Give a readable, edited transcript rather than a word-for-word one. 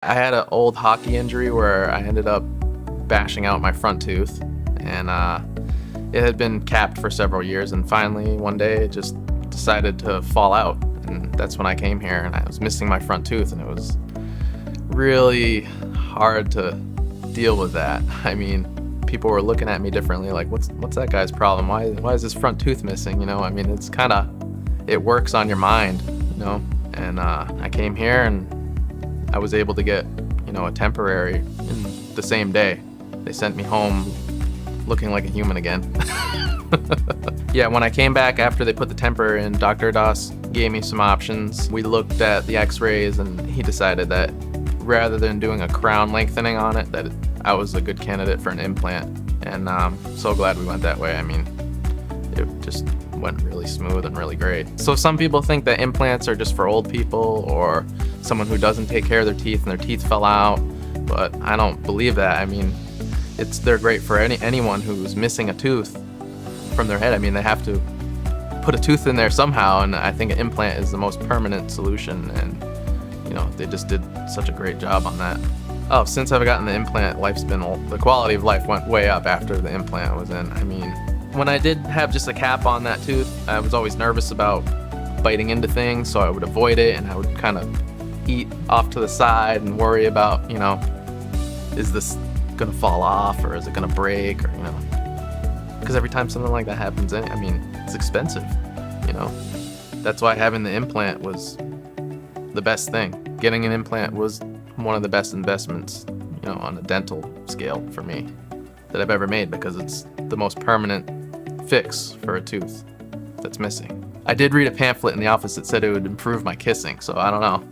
I had an old hockey injury where I ended up bashing out my front tooth, and it had been capped for several years, and finally one day it just decided to fall out, and that's when I came here, and I was missing my front tooth, and it was really hard to deal with that. I mean, people were looking at me differently, like, what's that guy's problem? Why is his front tooth missing? I mean, it's kind of, it works on your mind, and I came here and I was able to get, a temporary in the same day. They sent me home looking like a human again. Yeah, when I came back after they put the temporary in, Dr. Das gave me some options. We looked at the x-rays and he decided that rather than doing a crown lengthening on it, that I was a good candidate for an implant. And I'm so glad we went that way. I mean, it just went really smooth and really great. So some people think that implants are just for old people or someone who doesn't take care of their teeth and their teeth fell out, but I don't believe that. I mean, they're great for anyone who's missing a tooth from their head. I mean, they have to put a tooth in there somehow, and I think an implant is the most permanent solution, and they just did such a great job on that. Oh, since I've gotten the implant, the quality of life went way up after the implant was in. I mean, when I did have just a cap on that tooth, I was always nervous about biting into things, so I would avoid it, and I would kind of eat off to the side and worry about, is this gonna fall off or is it gonna break, or because every time something like that happens, I mean, it's expensive. That's why having the implant was the best thing. Getting an implant was one of the best investments, on a dental scale for me that I've ever made, because it's the most permanent fix for a tooth that's missing. I did read a pamphlet in the office that said it would improve my kissing, so I don't know.